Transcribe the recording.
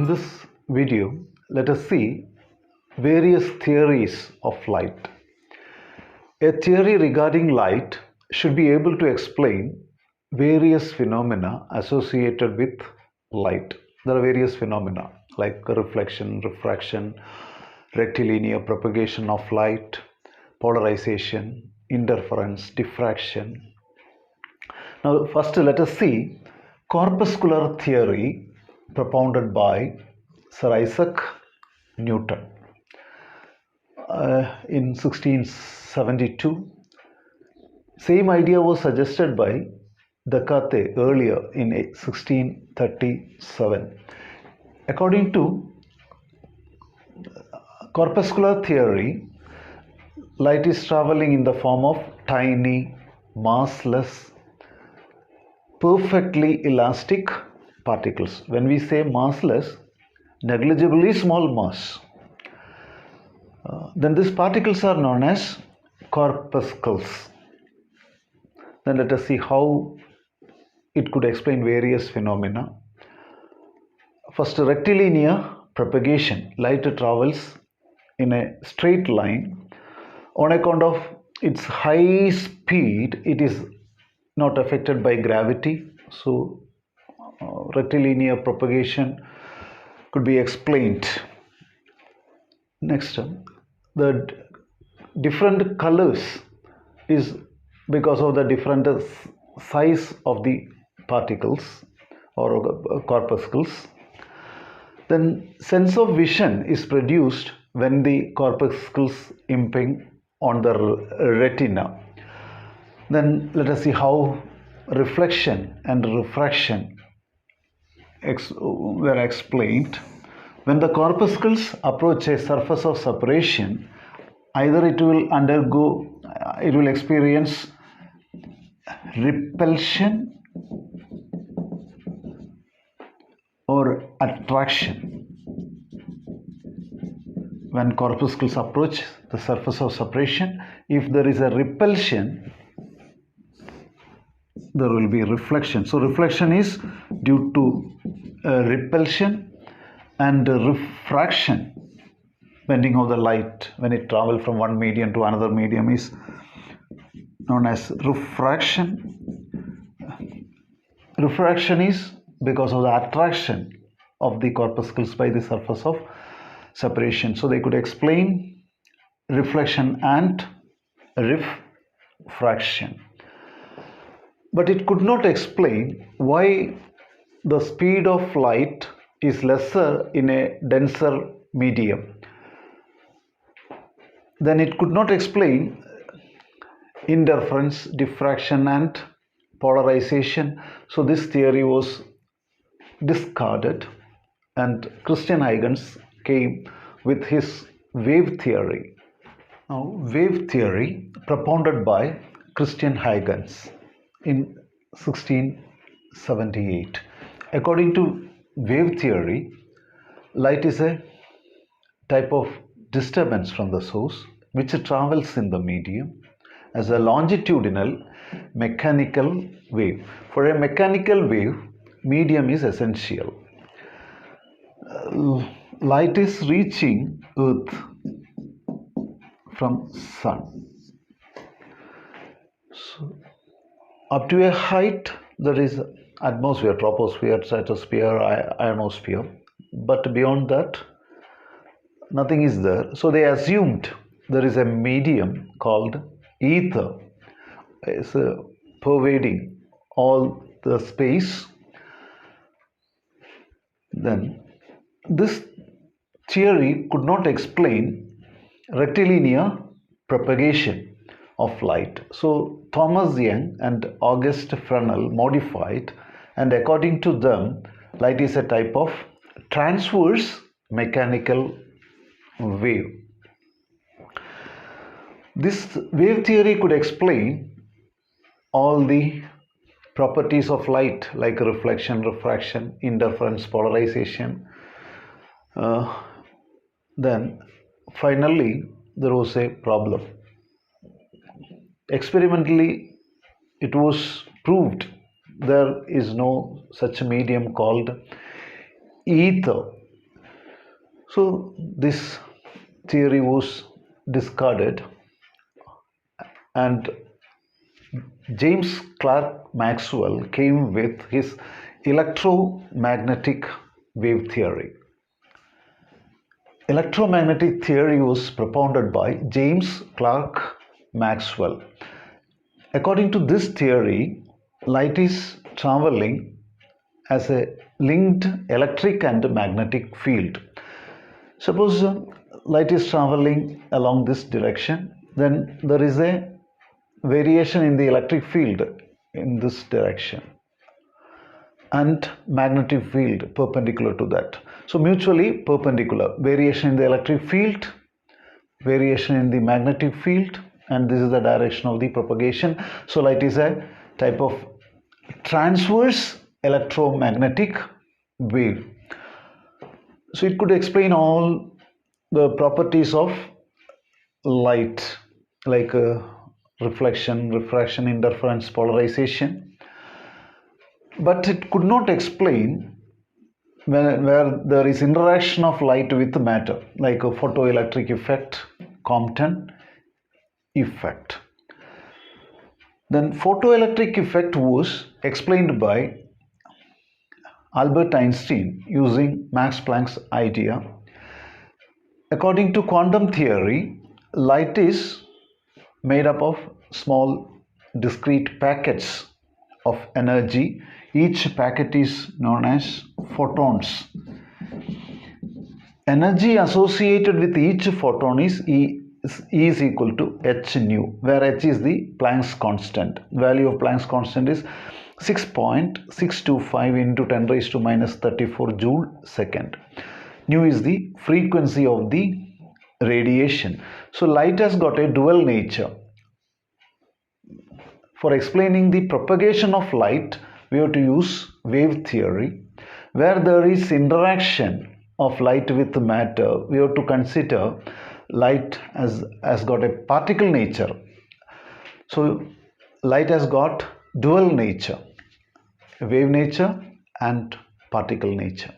In this video, let us see various theories of light. A theory regarding light should be able to explain various phenomena associated with light. There are various phenomena like reflection, refraction, rectilinear propagation of light, polarization, interference, diffraction. Now, first let us see corpuscular theory propounded by Sir Isaac Newton in 1672. Same idea was suggested by Descartes earlier in 1637. According to corpuscular theory, light is traveling in the form of tiny, massless, perfectly elastic particles. When we say massless, negligibly small mass. Then these particles are known as corpuscles. Then let us see how it could explain various phenomena. First, rectilinear propagation. Light travels in a straight line. On account of its high speed, it is not affected by gravity. So, rectilinear propagation could be explained. Next, the different colors is because of the different size of the particles or corpuscles. Then sense of vision is produced when the corpuscles impinge on the retina. Then let us see how reflection and refraction were explained. When the corpuscles approach a surface of separation, either it will experience repulsion or attraction. When corpuscles approach the surface of separation, if there is a repulsion, there will be reflection. So reflection is due to repulsion, and refraction, bending of the light when it travels from one medium to another medium, is known as refraction. Refraction is because of the attraction of the corpuscles by the surface of separation. So they could explain reflection and refraction. But it could not explain why the speed of light is lesser in a denser medium. Then it could not explain interference, diffraction and polarization. So this theory was discarded, and Christian Huygens came with his wave theory. Now, wave theory propounded by Christian Huygens in 1678. According to wave theory, light is a type of disturbance from the source which travels in the medium as a longitudinal mechanical wave. For a mechanical wave, medium is essential. Light is reaching Earth from Sun. So, up to a height, there is atmosphere, troposphere, stratosphere, ionosphere, but beyond that, nothing is there. So they assumed there is a medium called ether. It's pervading all the space. Then this theory could not explain rectilinear propagation of light. So Thomas Young and Auguste Fresnel modified, and according to them, light is a type of transverse mechanical wave. This wave theory could explain all the properties of light like reflection, refraction, interference, polarization. Then finally there was a problem. Experimentally, it was proved there is no such medium called ether So this theory was discarded, and James Clerk Maxwell came with his electromagnetic wave theory. Electromagnetic theory was propounded by James Clerk Maxwell. According to this theory, light is traveling as a linked electric and magnetic field. Suppose light is traveling along this direction, then there is a variation in the electric field in this direction and magnetic field perpendicular to that. So mutually perpendicular, variation in the electric field, variation in the magnetic field, and this is the direction of the propagation. So light is a type of transverse electromagnetic wave. So it could explain all the properties of light, like reflection, refraction, interference, polarization, but it could not explain where there is interaction of light with matter, like a photoelectric effect, Compton effect. Then photoelectric effect was explained by Albert Einstein using Max Planck's idea. According to quantum theory, light is made up of small discrete packets of energy. Each packet is known as photons. Energy associated with each photon is equal to h nu, where h is the Planck's constant. Value of Planck's constant is 6.625 into 10 raised to minus 34 joule second. Nu is the frequency of the radiation. So light has got a dual nature. For explaining the propagation of light, we have to use wave theory. Where there is interaction of light with matter, we have to consider light has got a particle nature. So light has got dual nature, wave nature and particle nature.